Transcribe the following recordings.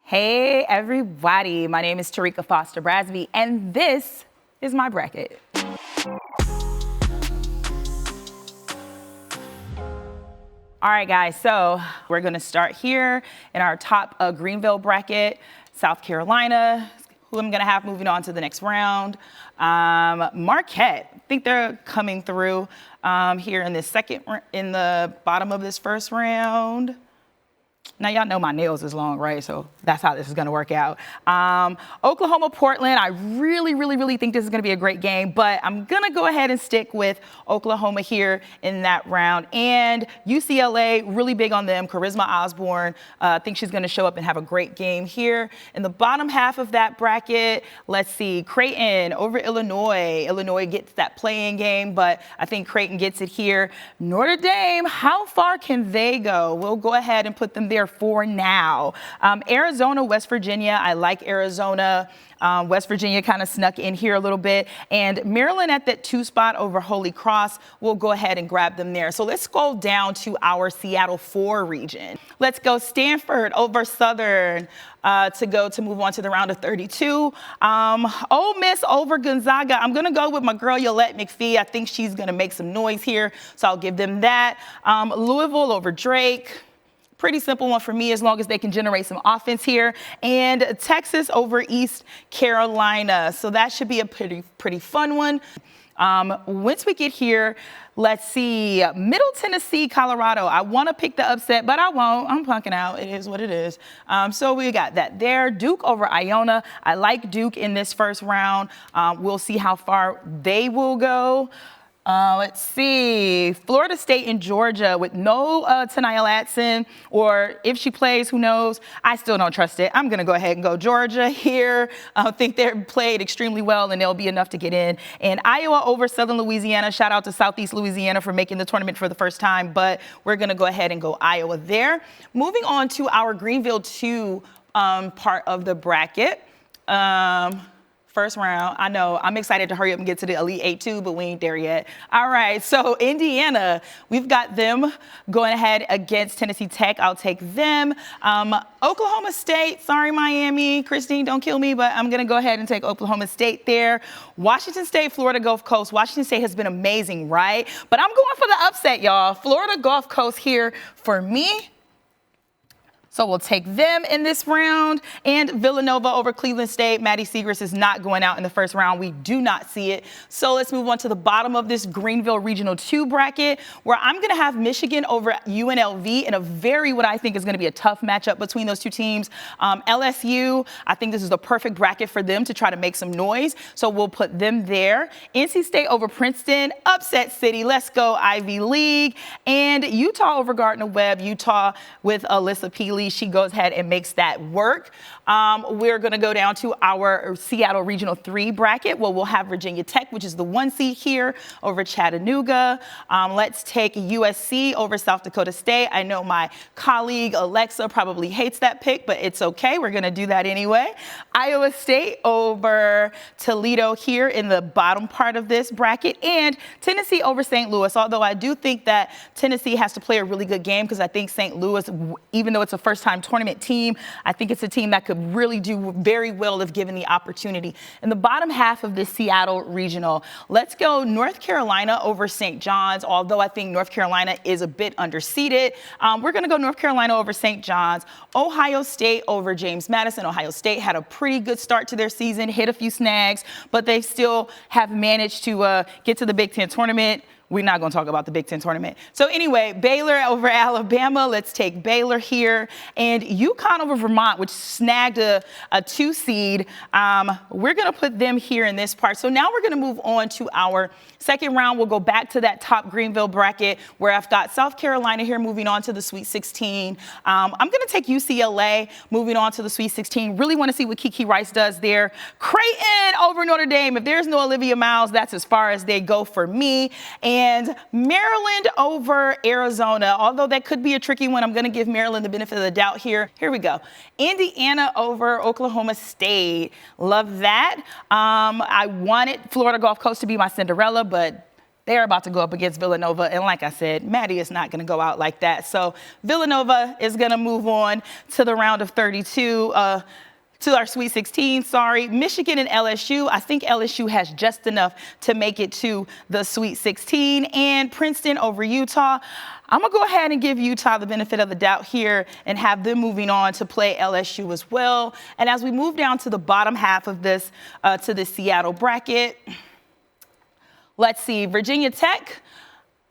Hey everybody, my name is Terrika Foster-Brasby and this is my bracket. All right guys, so we're gonna start here in our top Greenville bracket, South Carolina, who I'm gonna have moving on to the next round. Marquette, I think they're coming through here in the bottom of this first round. Now, y'all know my nails is long, right? So that's how this is going to work out. Oklahoma, Portland, I really think this is going to be a great game, but I'm going to go ahead and stick with Oklahoma here in that round. And UCLA, really big on them. Charisma Osborne, I think she's going to show up and have a great game here. In the bottom half of that bracket, let's see, Creighton over Illinois. Illinois gets that play-in game, but I think Creighton gets it here. Notre Dame, how far can they go? We'll go ahead and put them there for now. Arizona, West Virginia, I like Arizona. West Virginia kind of snuck in here a little bit. And Maryland at that 2 spot over Holy Cross, we'll go ahead and grab them there. So let's go down to our Seattle 4 region. Let's go Stanford over Southern to move on to the round of 32. Ole Miss over Gonzaga. I'm going to go with my girl Yolette McPhee. I think she's going to make some noise here, so I'll give them that. Louisville over Drake. Pretty simple one for me as long as they can generate some offense here. And Texas over East Carolina. So that should be a pretty fun one. Once we get here, let's see, Middle Tennessee, Colorado. I want to pick the upset, but I won't. I'm punking out. It is what it is. So we got that there. Duke over Iona. I like Duke in this first round. We'll see how far they will go. Let's see, Florida State and Georgia with no Tanaya Latson, or if she plays, who knows? I still don't trust it. I'm going to go ahead and go Georgia here. I think they're played extremely well, and they'll be enough to get in. And Iowa over Southern Louisiana. Shout out to Southeast Louisiana for making the tournament for the first time, but we're going to go ahead and go Iowa there. Moving on to our Greenville 2 part of the bracket. First round. I know I'm excited to hurry up and get to the Elite 8 too, but we ain't there yet. All right, so Indiana, we've got them going ahead against Tennessee Tech. I'll take them. Oklahoma State, sorry Miami, Christine, don't kill me, but I'm gonna go ahead and take Oklahoma State there. Washington State, Florida Gulf Coast. Washington State has been amazing, right? But I'm going for the upset, y'all. Florida Gulf Coast here for me. So we'll take them in this round. And Villanova over Cleveland State. Maddie Siegrist is not going out in the first round. We do not see it. So let's move on to the bottom of this Greenville Regional 2 bracket, where I'm going to have Michigan over UNLV in a what I think is going to be a tough matchup between those two teams. LSU, I think this is the perfect bracket for them to try to make some noise. So we'll put them there. NC State over Princeton. Upset City. Let's go Ivy League. And Utah over Gardner-Webb. Utah with Alyssa Peely. She goes ahead and makes that work. We're going to go down to our Seattle Regional 3 bracket, where we'll have Virginia Tech, which is the 1 seed here, over Chattanooga. Let's take USC over South Dakota State. I know my colleague Alexa probably hates that pick, but it's okay. We're going to do that anyway. Iowa State over Toledo here in the bottom part of this bracket. And Tennessee over St. Louis, although I do think that Tennessee has to play a really good game, because I think St. Louis, even though it's a first-time tournament team, I think it's a team that could really do very well if given the opportunity. In the bottom half of this Seattle Regional, let's go North Carolina over St. John's, although I think North Carolina is a bit underseeded. We're going to go North Carolina over St. John's. Ohio State over James Madison. Ohio State had a pretty good start to their season, hit a few snags, but they still have managed to get to the Big Ten tournament. We're not going to talk about the Big Ten tournament. So anyway, Baylor over Alabama. Let's take Baylor here. And UConn over Vermont, which snagged a 2 seed. We're going to put them here in this part. So now we're going to move on to our second round. We'll go back to that top Greenville bracket, where I've got South Carolina here moving on to the Sweet 16. I'm going to take UCLA moving on to the Sweet 16. Really want to see what Kiki Rice does there. Creighton over Notre Dame. If there's no Olivia Miles, that's as far as they go for me. And Maryland over Arizona, although that could be a tricky one, I'm going to give Maryland the benefit of the doubt here. Here we go. Indiana over Oklahoma State. Love that. I wanted Florida Gulf Coast to be my Cinderella, but They're about to go up against Villanova. And like I said, Maddie is not going to go out like that. So Villanova is going to move on to the round of 32, to our Sweet 16, sorry. Michigan and LSU, I think LSU has just enough to make it to the Sweet 16. And Princeton over Utah. I'm going to go ahead and give Utah the benefit of the doubt here and have them moving on to play LSU as well. And as we move down to the bottom half of this, to the Seattle bracket, let's see, Virginia Tech,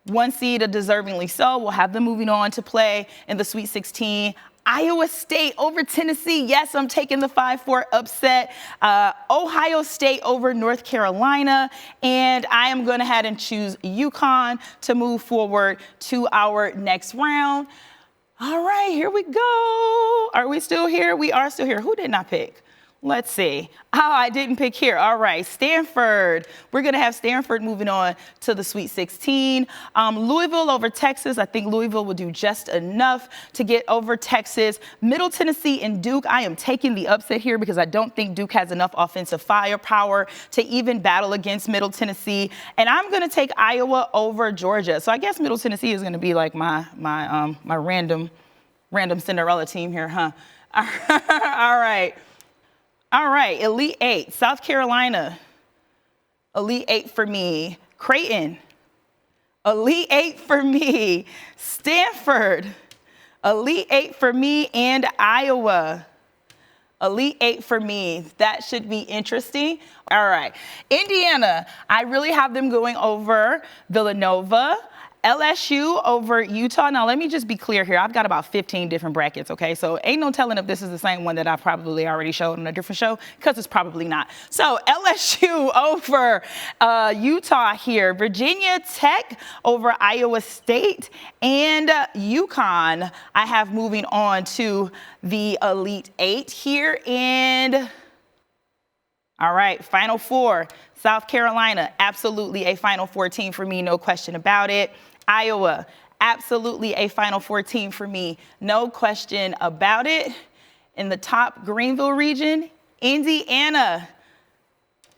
1 seed, deservingly so. We'll have them moving on to play in the Sweet 16. Iowa State over Tennessee. Yes, I'm taking the 5-4 upset. Ohio State over North Carolina. And I am going to head and choose UConn to move forward to our next round. All right, here we go. Are we still here? We are still here. Who did I pick? Let's see. Oh, I didn't pick here. All right, Stanford. We're going to have Stanford moving on to the Sweet 16. Louisville over Texas. I think Louisville will do just enough to get over Texas. Middle Tennessee and Duke. I am taking the upset here because I don't think Duke has enough offensive firepower to even battle against Middle Tennessee. And I'm going to take Iowa over Georgia. So I guess Middle Tennessee is going to be like my random Cinderella team here, huh? All right. All right, Elite 8, South Carolina, Elite 8 for me. Creighton, Elite 8 for me. Stanford, Elite 8 for me. And Iowa, Elite 8 for me. That should be interesting. All right, Indiana, I really have them going over Villanova. LSU over Utah. Now, let me just be clear here. I've got about 15 different brackets, okay? So ain't no telling if this is the same one that I probably already showed on a different show, because it's probably not. So LSU over Utah here. Virginia Tech over Iowa State. And UConn, I have moving on to the Elite 8 here. And all right, Final Four. South Carolina, absolutely a Final Four team for me, no question about it. Iowa, absolutely a Final Four team for me, no question about it. In the top Greenville region, Indiana,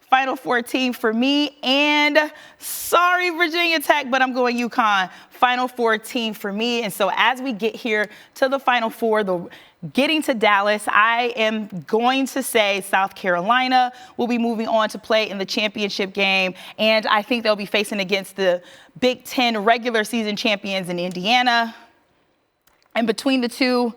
Final Four team for me. And sorry, Virginia Tech, but I'm going UConn, Final Four team for me. And so as we get here to the Final Four, getting to Dallas, I am going to say South Carolina will be moving on to play in the championship game. And I think they'll be facing against the Big Ten regular season champions in Indiana. And between the two,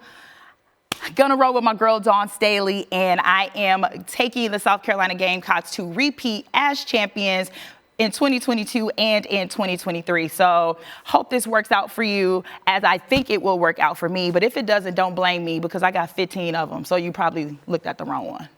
gonna roll with my girl Dawn Staley, and I am taking the South Carolina Gamecocks to repeat as champions in 2022 and in 2023. So hope this works out for you, as I think it will work out for me. But if it doesn't, don't blame me, because I got 15 of them. So you probably looked at the wrong one.